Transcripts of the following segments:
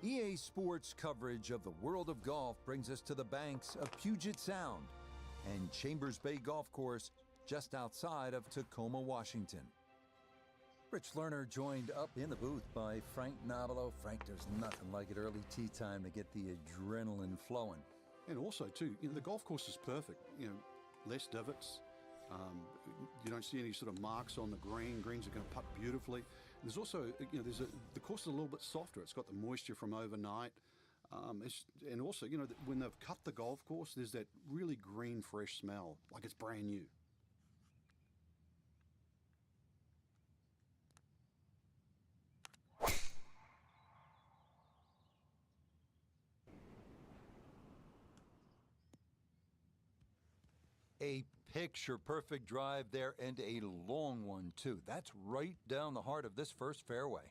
EA Sports coverage of the world of golf brings us to the banks of Puget Sound and Chambers Bay Golf Course just outside of Tacoma, Washington. Rich Lerner joined up in the booth by Frank Nobilo. Frank, there's nothing like it early tee time to get the adrenaline flowing. And also, too, the golf course is perfect. Less divots. You don't see any sort of marks on the green. Greens are going to putt beautifully. There's also, the course is a little bit softer. It's got the moisture from overnight. And also, when they've cut the golf course, there's that really green, fresh smell, like it's brand new. A picture-perfect drive there and a long one, too. That's right down the heart of this first fairway.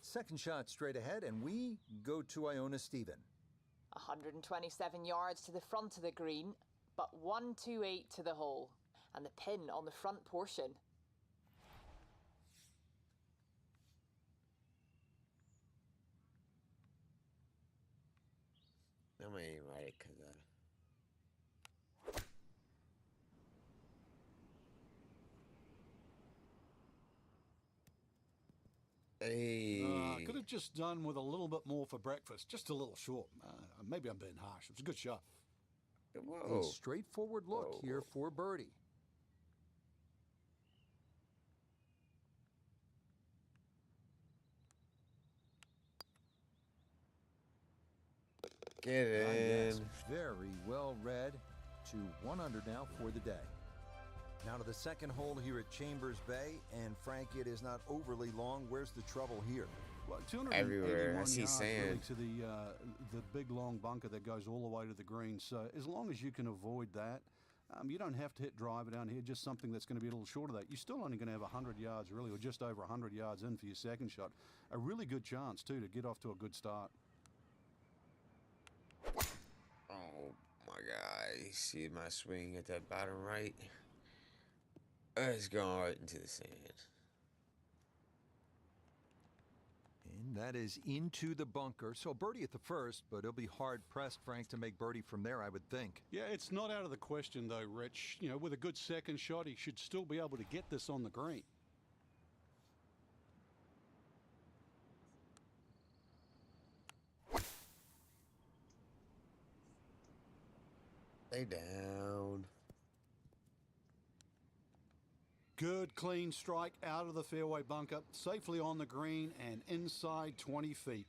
Second shot straight ahead, and we go to Iona Stephen. 127 yards to the front of the green, but 128 to the hole, and the pin on the front portion. I'm gonna aim right because Could have just done with a little bit more for breakfast. Just a little short. Maybe I'm being harsh. It was a good shot. Whoa. A straightforward look here for birdie. Get in. Yes, very well read. To 1 under now for the day. Now to the second hole here at Chambers Bay, and Frank, it is not overly long. Where's the trouble here? Well, everywhere. I 281 see yards sand. really to the big long bunker that goes all the way to the green. So as long as you can avoid that, you don't have to hit driver down here. Just something that's going to be a little short of that. You're still only going to have 100 yards, really, or just over 100 yards in for your second shot. A really good chance too to get off to a good start. Oh my God! You see my swing at that bottom right? It's going right into the sand. And that is into the bunker. So birdie at the first, but it'll be hard-pressed, Frank, to make birdie from there, I would think. Yeah, it's not out of the question, though, Rich. With a good second shot, he should still be able to get this on the green. Lay down. Good, clean strike out of the fairway bunker, safely on the green and inside 20 feet.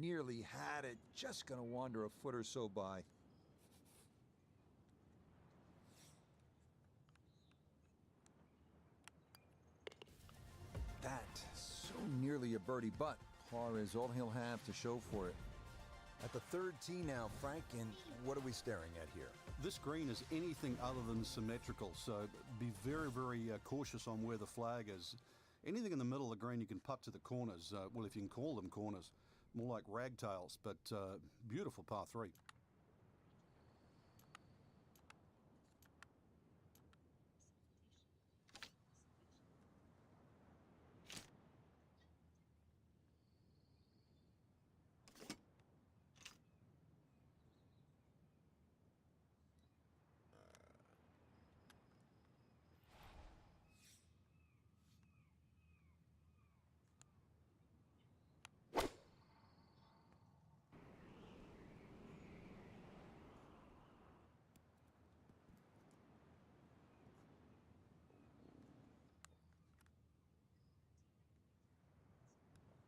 Nearly had it. Just going to wander a foot or so by. That so nearly a birdie, but par is all he'll have to show for it. At the third tee now, Frank, and what are we staring at here? This green is anything other than symmetrical, so be very, very cautious on where the flag is. Anything in the middle of the green you can putt to the corners. Well, if you can call them corners, more like ragtails, but beautiful par 3.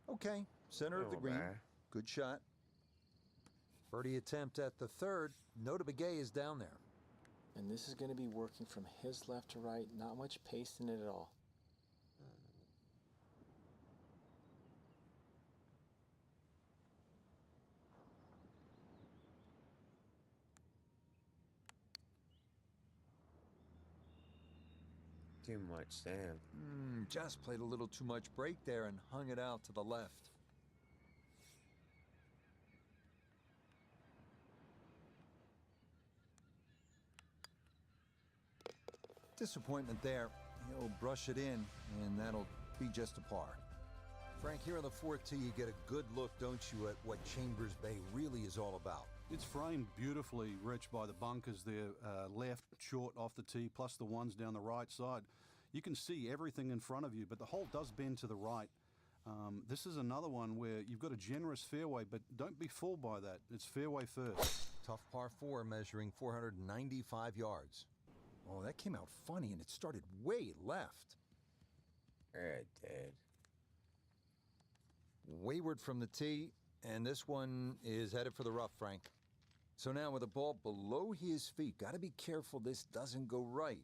Okay, center of the green. Good shot. Birdie attempt at the third. Notah Begay is down there. And this is going to be working from his left to right. Not much pace in it at all. too much, damn. Just played a little too much break there and hung it out to the left. Disappointment there. He'll brush it in, and that'll be just a par. Frank, here on the fourth tee, you get a good look, don't you, at what Chambers Bay really is all about. It's framed beautifully, Rich, by the bunkers there, left, short, off the tee, plus the ones down the right side. You can see everything in front of you, but the hole does bend to the right. This is another one where you've got a generous fairway, but don't be fooled by that. It's fairway first. Tough par 4 measuring 495 yards. Oh, that came out funny, and it started way left. It did. Wayward from the tee, and this one is headed for the rough, Frank. So now with the ball below his feet, got to be careful this doesn't go right.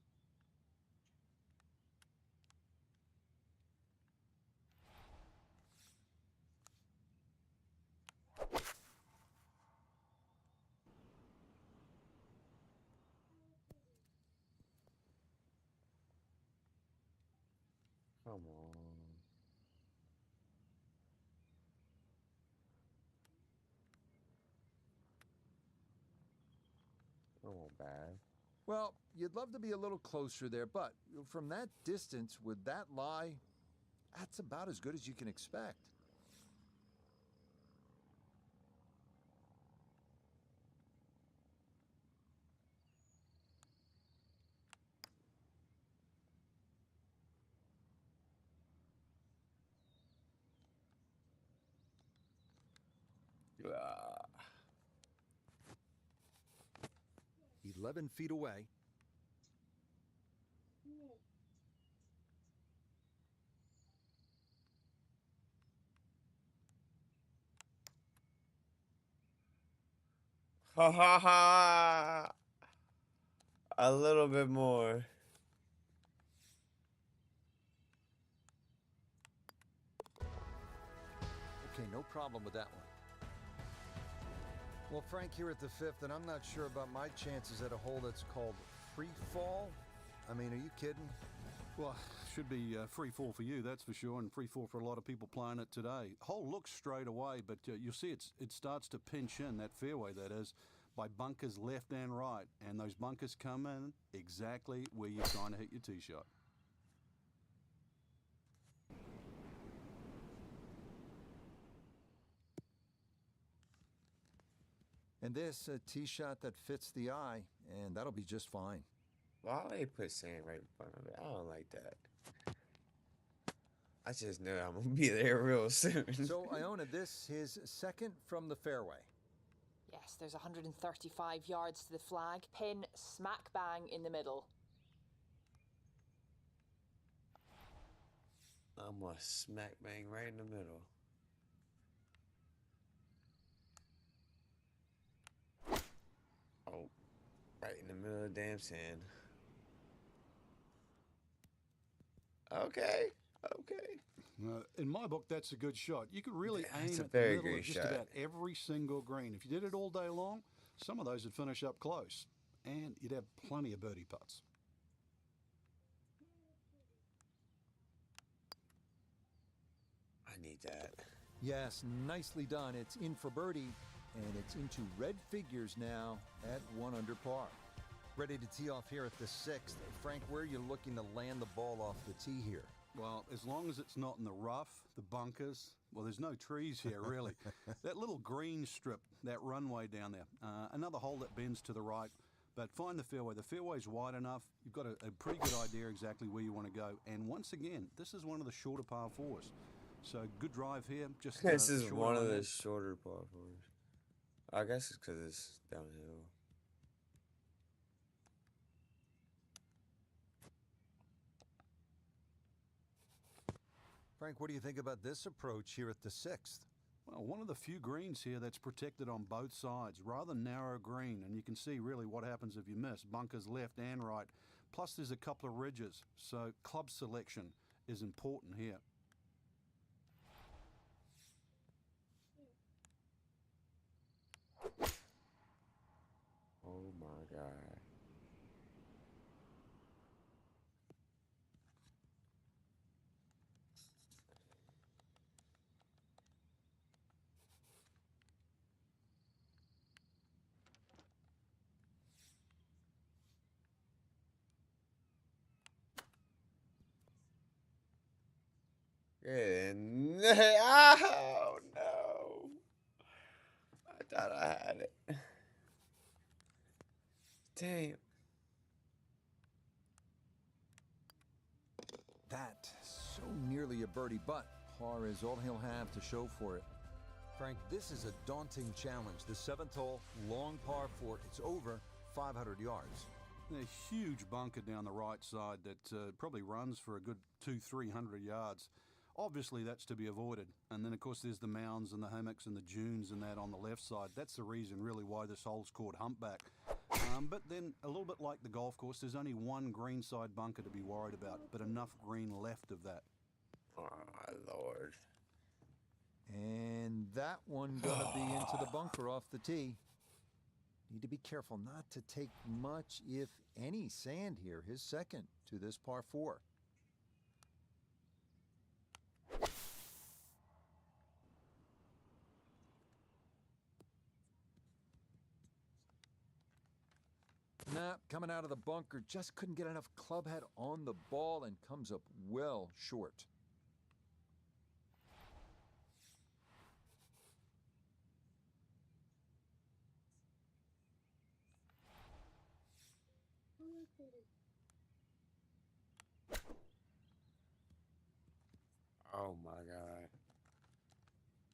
Come on. Oh, bad. Well, you'd love to be a little closer there, but from that distance, with that lie, that's about as good as you can expect. Ah. 11 feet away. Ha ha ha! A little bit more. Okay, no problem with that one. Well, Frank, here at the fifth, and I'm not sure about my chances at a hole that's called free fall. I mean, are you kidding? Well, should be free fall for you, that's for sure, and free fall for a lot of people playing it today. Hole looks straight away, but you'll see it starts to pinch in, that fairway that is, by bunkers left and right, and those bunkers come in exactly where you're trying to hit your tee shot. And this, a tee shot that fits the eye, and that'll be just fine. Why would they put sand right in front of it? I don't like that. I just know I'm gonna be there real soon. So, Iona, this his second from the fairway. Yes, there's 135 yards to the flag. Pin smack bang in the middle. I'm gonna smack bang right in the middle. Oh, right in the middle of the damn sand. Okay. In my book, that's a good shot. You could really That's aim a at the very middle of good just shot. about every single green. If you did it all day long, some of those would finish up close, and you'd have plenty of birdie putts. I need that. Yes, nicely done. It's in for birdie, and it's into red figures now at 1 under par. Ready to tee off here at the sixth. Frank, where are you looking to land the ball off the tee here? Well, as long as it's not in the rough, the bunkers, well, there's no trees here, really. That little green strip, that runway down there, another hole that bends to the right, but find the fairway. The fairway's wide enough. You've got a pretty good idea exactly where you want to go. And once again, this is one of the shorter par fours. So good drive here. Just This is short one on of the that. shorter par fours. I guess it's because it's downhill. Frank, what do you think about this approach here at the sixth? Well, one of the few greens here that's protected on both sides. Rather narrow green, and you can see really what happens if you miss. Bunkers left and right. Plus there's a couple of ridges, so club selection is important here. Oh my God. And oh no! I thought I had it. Damn. That so nearly a birdie, but par is all he'll have to show for it. Frank, this is a daunting challenge. The 7th hole, long par 4. It's over 500 yards. A huge bunker down the right side that probably runs for a good 200-300 yards. Obviously, that's to be avoided. And then, of course, there's the mounds and the hummocks and the dunes and that on the left side. That's the reason, really, why this hole's called Humpback. But then, a little bit like the golf course, there's only one greenside bunker to be worried about, but enough green left of that. Oh my lord. And that one gonna be into the bunker off the tee. Need to be careful not to take much, if any, sand here. His second to this par 4. Nah, coming out of the bunker, just couldn't get enough club head on the ball and comes up well short. Oh my god.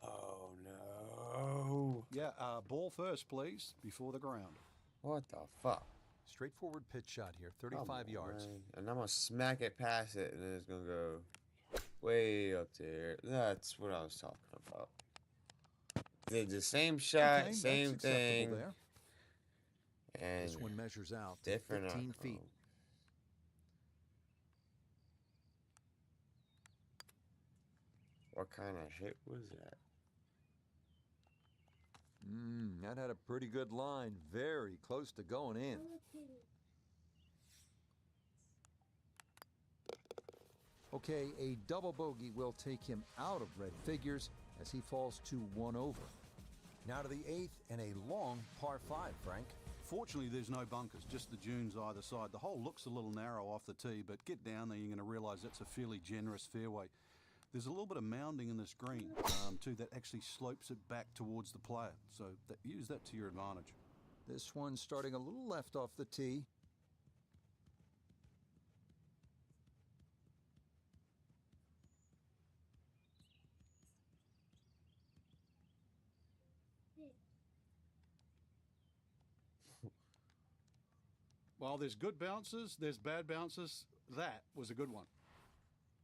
Oh no. Yeah, ball first, please, before the ground. What the fuck? Straightforward pitch shot here, Come 35 on, yards. man. And I'm gonna smack it past it, and then it's gonna go way up there. That's what I was talking about. The same shot, Okay, same that's acceptable thing, there. and This one measures out to different 15 outcome. feet. What kind of hit was that? That had a pretty good line. Very close to going in. Okay, a double bogey will take him out of red figures as he falls to 1 over. Now to the 8th and a long par 5, Frank. Fortunately, there's no bunkers, just the dunes either side. The hole looks a little narrow off the tee, but get down there, you're going to realize that's a fairly generous fairway. There's a little bit of mounding in this green, too, that actually slopes it back towards the player. So use that to your advantage. This one starting a little left off the tee. While there's good bounces, there's bad bounces. That was a good one.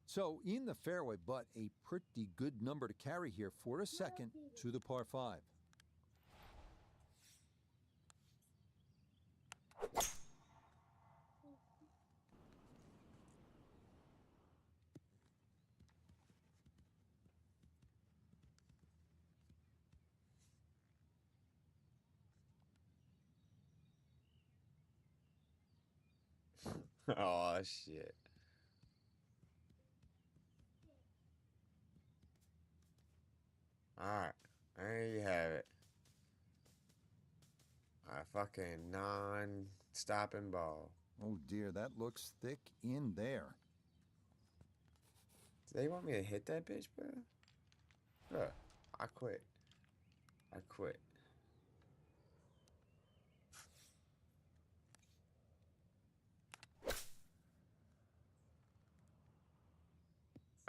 So in the fairway, but a pretty good number to carry here for a second to the par 5. Oh shit. Alright, there you have it. A fucking non-stopping ball. Oh dear, that looks thick in there. Do they want me to hit that bitch, bro? Bro, I quit. I quit.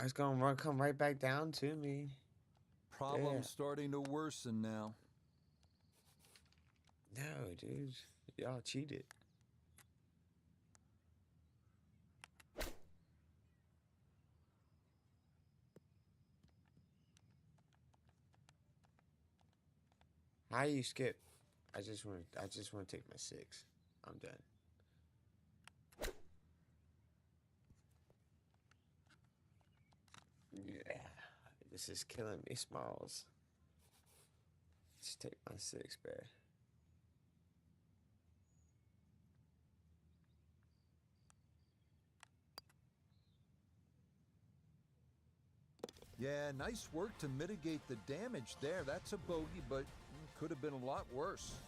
It's gonna come right back down to me. Problem Yeah. starting to worsen now. No, dude. Y'all cheated. How you skip? I just want to take my 6. I'm done. Yeah. This is killing me, Smalls. Just take my 6, bro. Yeah, nice work to mitigate the damage there. That's a bogey, but could have been a lot worse.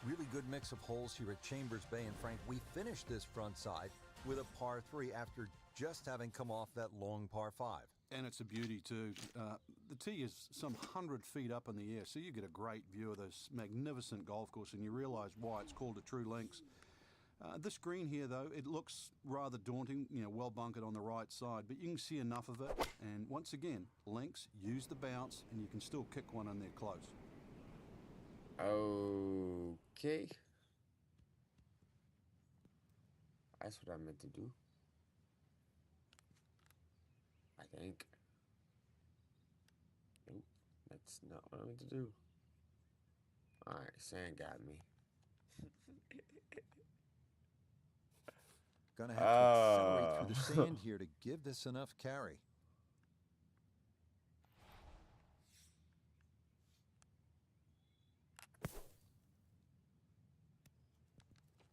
Really good mix of holes here at Chambers Bay. And Frank, we finished this front side with a par 3 after just having come off that long par 5. And it's a beauty too. The tee is some 100 feet up in the air, so you get a great view of this magnificent golf course, and you realise why it's called a true links. This green here, though, it looks rather daunting, well bunkered on the right side, but you can see enough of it. And once again, links, use the bounce, and you can still kick one in there close. Okay. That's what I meant to do. I think. Nope, that's not what I meant to do. Alright, sand got me. Gonna have to accelerate through the sand here to give this enough carry.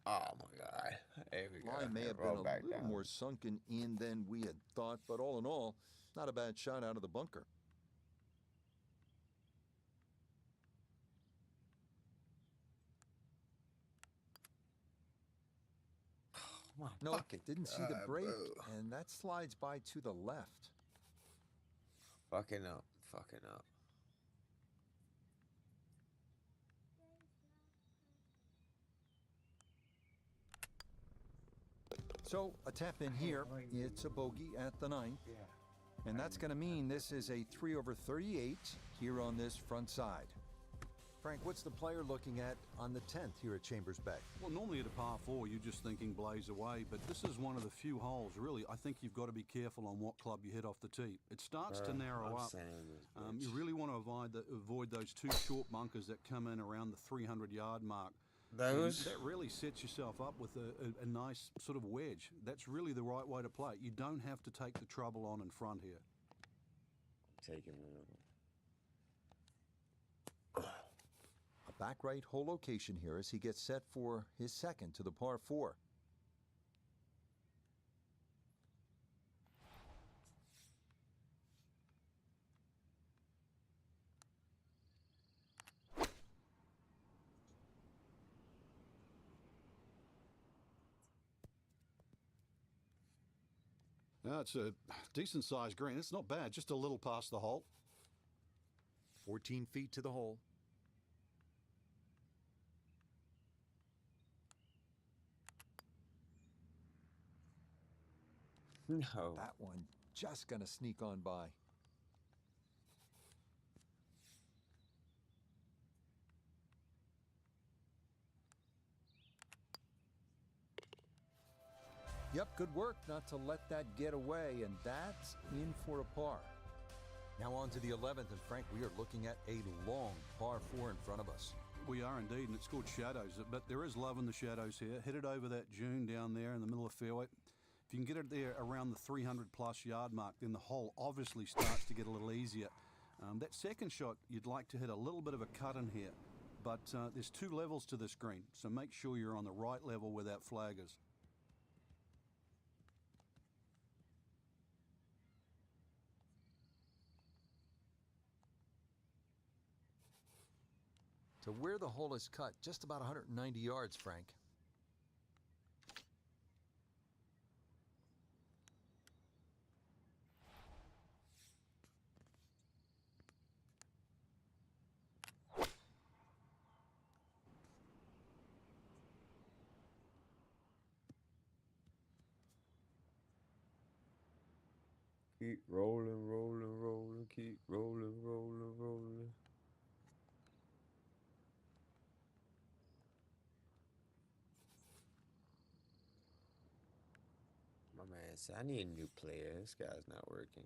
Oh my God. There we go. Line may have been a little more sunken in than we had thought, but all in all, not a bad shot out of the bunker. Nope, didn't see the break, and that slides by to the left. Fucking up, fucking up. So a tap in here, it's a bogey at the 9th, and that's going to mean this is a 3 over 38 here on this front side. Frank, what's the player looking at on the 10th here at Chambers Bay? Well, normally at a par 4, you're just thinking blaze away, but this is one of the few holes, really, I think you've got to be careful on what club you hit off the tee. It starts to narrow up. You really want to avoid those 2 short bunkers that come in around the 300-yard mark. Those? That really sets yourself up with a nice sort of wedge. That's really the right way to play it. You don't have to take the trouble on in front here. Taking it. A back right hole location here as he gets set for his second to the par 4. No, it's a decent-sized green. It's not bad, just a little past the hole. 14 feet to the hole. No. That one just going to sneak on by. Yep, good work not to let that get away, and that's in for a par. Now on to the 11th, and Frank, we are looking at a long par 4 in front of us. We are indeed, and it's called shadows, but there is love in the shadows here. Hit it over that dune down there in the middle of the fairway. If you can get it there around the 300-plus yard mark, then the hole obviously starts to get a little easier. That second shot, you'd like to hit a little bit of a cut in here, but there's 2 levels to this green, so make sure you're on the right level where that flag is. To where the hole is cut, just about 190 yards, Frank. Keep rolling, rolling, rolling, keep rolling, rolling, rolling. My man said, I need a new player. This guy's not working.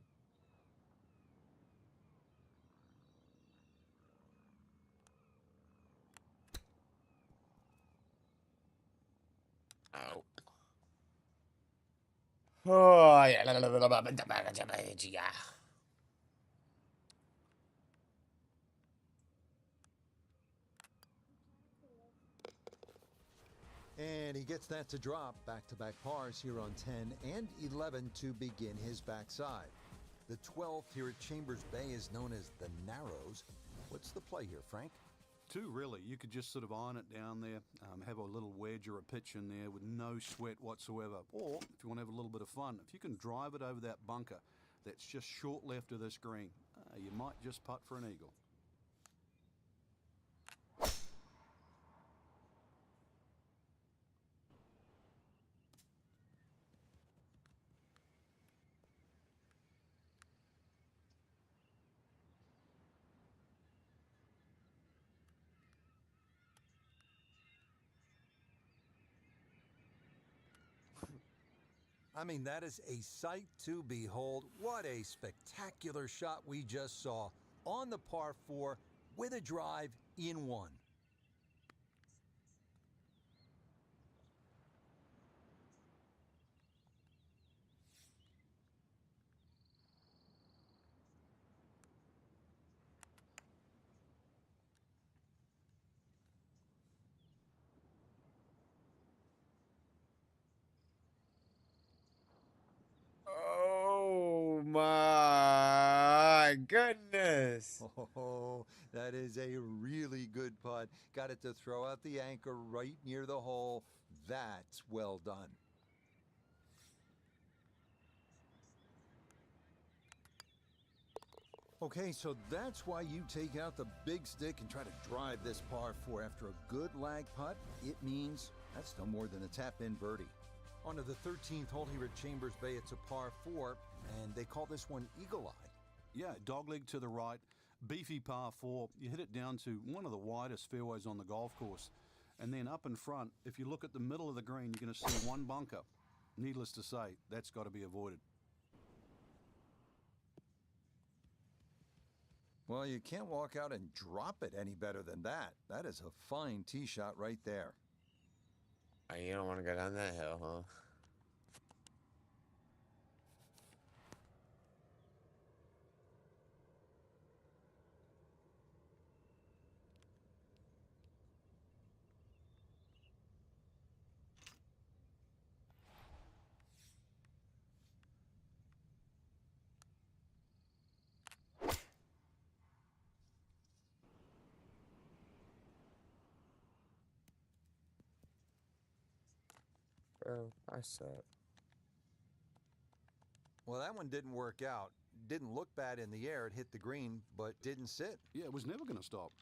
Ow. Oh, yeah. And he gets that to drop. Back-to-back pars here on 10 and 11 to begin his backside. The 12th here at Chambers Bay is known as the Narrows. What's the play here, Frank? Two, really. You could just sort of iron it down there, have a little wedge or a pitch in there with no sweat whatsoever. Or, if you want to have a little bit of fun, if you can drive it over that bunker that's just short left of this green, you might just putt for an eagle. I mean, that is a sight to behold. What a spectacular shot we just saw on the par 4 with a drive in one. Oh my goodness. Oh, that is a really good putt. Got it to throw out the anchor right near the hole. That's well done. Okay, so that's why you take out the big stick and try to drive this par 4 after a good lag putt. It means that's no more than a tap-in birdie. On to the 13th hole here at Chambers Bay. It's a par 4, and they call this one Eagle Eye. Yeah, dogleg to the right, beefy par 4. You hit it down to one of the widest fairways on the golf course. And then up in front, if you look at the middle of the green, you're going to see one bunker. Needless to say, that's got to be avoided. Well, you can't walk out and drop it any better than that. That is a fine tee shot right there. Oh, you don't want to go down that hill, huh? Bro, I suck. Well, that one didn't work out. Didn't look bad in the air. It hit the green, but didn't sit. Yeah, it was never going to stop.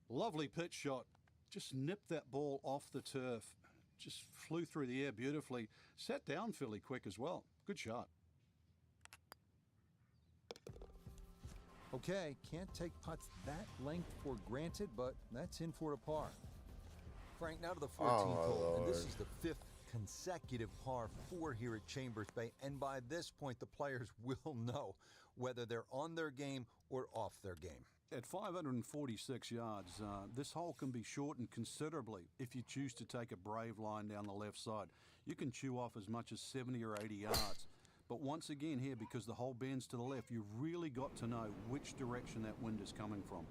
Lovely pitch shot. Just nipped that ball off the turf. Just flew through the air beautifully. Sat down fairly quick as well. Good shot. Okay, can't take putts that length for granted, but that's in for a par. Frank, now to the 14th hole, and this is the 5th consecutive par 4 here at Chambers Bay, and by this point the players will know whether they're on their game or off their game. At 546 yards, this hole can be shortened considerably if you choose to take a brave line down the left side. You can chew off as much as 70 or 80 yards. But once again here, because the hole bends to the left, you've really got to know which direction that wind is coming from.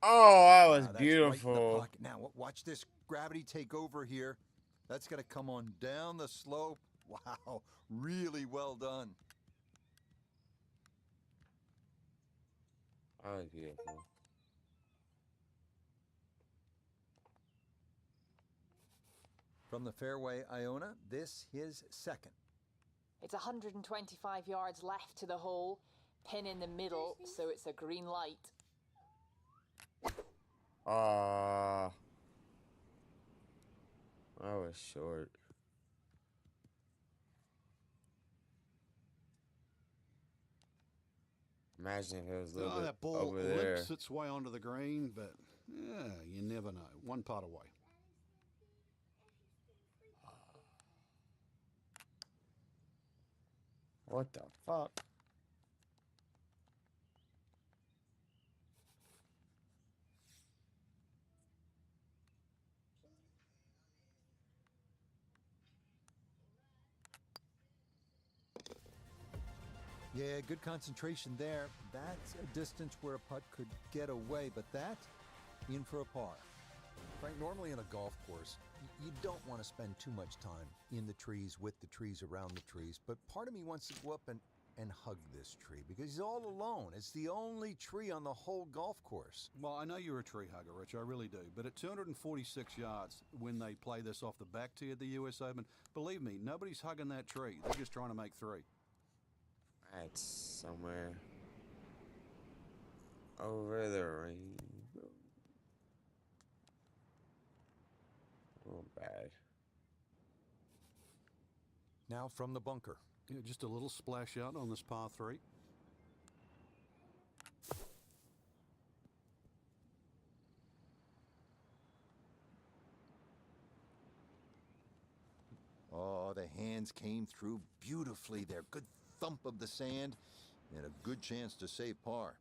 Oh, that was That's beautiful. Right in the pocket. Now, watch this gravity take over here. That's going to come on down the slope. Wow, really well done. That was beautiful. From the fairway, Iona, this his second. It's 125 yards left to the hole. Pin in the middle, so it's a green light. Ah, that was short. Imagine if it was a little bit That ball over there. limps its way onto the green, but yeah, you never know. One putt away. What the fuck? Yeah, good concentration there. That's a distance where a putt could get away, but that, in for a par. Frank, normally in a golf course, you don't want to spend too much time in the trees, with the trees, around the trees, but part of me wants to go up and hug this tree because he's all alone. It's the only tree on the whole golf course. Well, I know you're a tree hugger, Rich, I really do. But at 246 yards, when they play this off the back tee at the US Open, believe me, nobody's hugging that tree. They're just trying to make three. That's somewhere over the rainbow. Oh, bad. Now from the bunker. Yeah, just a little splash out on this par 3. Oh, the hands came through beautifully there. Good thump of the sand and a good chance to save par.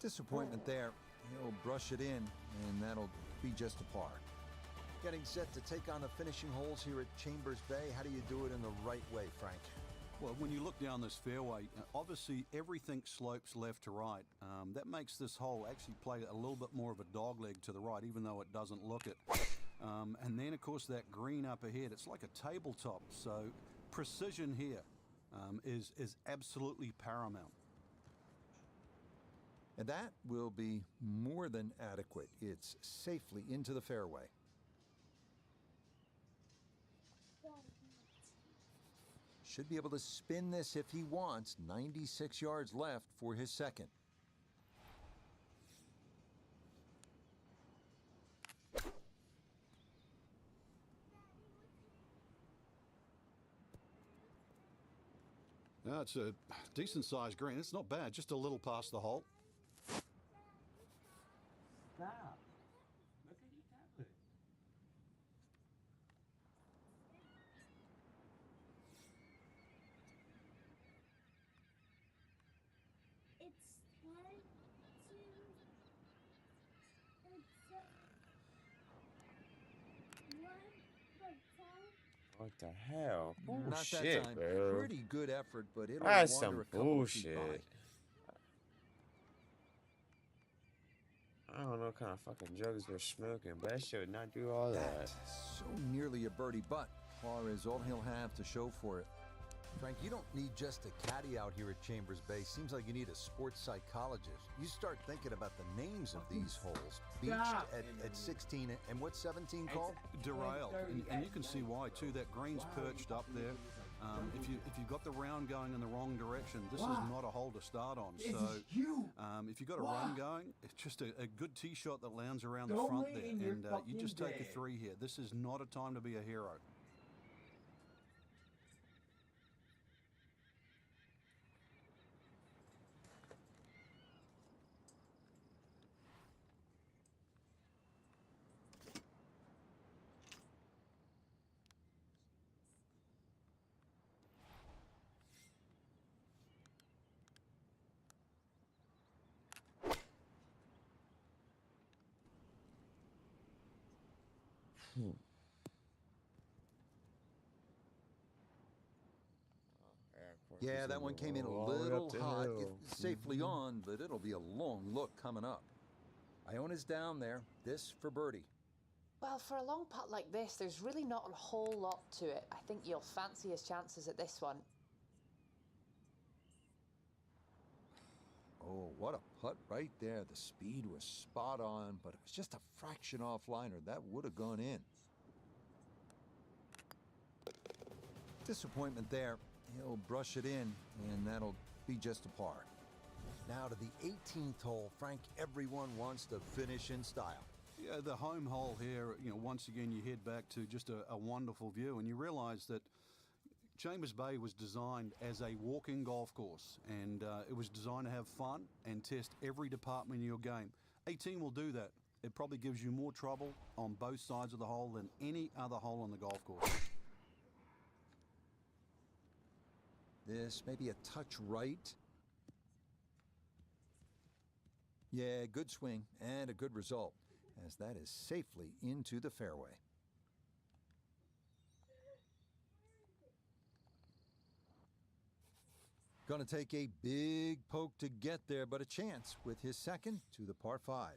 Disappointment there. He'll brush it in, and that'll be just a par. Getting set to take on the finishing holes here at Chambers Bay. How do you do it in the right way, Frank? Well, when you look down this fairway, obviously everything slopes left to right. That makes this hole actually play a little bit more of a dogleg to the right, even though it doesn't look it. And then, of course, that green up ahead, it's like a tabletop. So precision here is absolutely paramount. And that will be more than adequate. It's safely into the fairway. Should be able to spin this if he wants. 96 yards left for his second. No, it's a decent-sized green. It's not bad, just a little past the hole. Stop. Look at your tablet. It's time to. What the hell? Not Bullshit, that time. bro. Pretty good effort, but it'll That's wander some a couple of feet by. bullshit. I don't know what kind of fucking drugs they're smoking, but that shit would not do all that. That's so nearly a birdie, but par is all he'll have to show for it. Frank, you don't need just a caddy out here at Chambers Bay. Seems like you need a sports psychologist. You start thinking about the names of these holes. Beached Stop. at 16, and what's 17 called? Derailed, and you can see why too. That green's perched up there. If you've got the round going in the wrong direction, this is not a hole to start on. So if you've got a run going, it's just a good tee shot that lands around the Don't front lay there, in your and you just fucking take a bed. 3 here. This is not a time to be a hero. Yeah, that one came in a All the way little up the hot. hill. It's safely on, but it'll be a long look coming up. Iona's down there. This for birdie. Well, for a long putt like this, there's really not a whole lot to it. I think you'll fancy his chances at this one. Oh, what a putt right there. The speed was spot on, but it was just a fraction offline, or that would have gone in. Disappointment there. He'll brush it in, and that'll be just a par. Now to the 18th hole. Frank, everyone wants to finish in style. Yeah, the home hole here, once again you head back to just a wonderful view, and you realise that Chambers Bay was designed as a walking golf course, and it was designed to have fun and test every department in your game. 18 will do that. It probably gives you more trouble on both sides of the hole than any other hole on the golf course. This may be a touch right. Yeah, good swing and a good result, as that is safely into the fairway. Gonna take a big poke to get there, but a chance with his second to the par 5.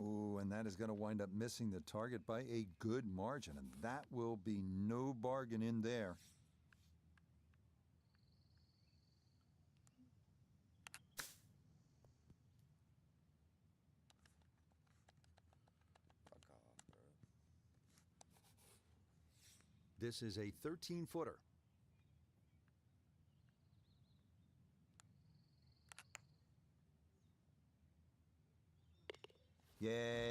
Ooh, and that is going to wind up missing the target by a good margin, and that will be no bargain in there. Fuck off, bro. This is a 13-footer. Yeah,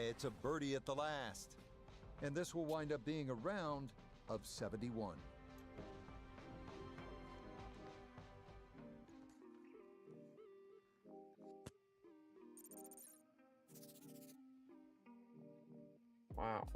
it's a birdie at the last. And this will wind up being a round of 71. Wow, wow.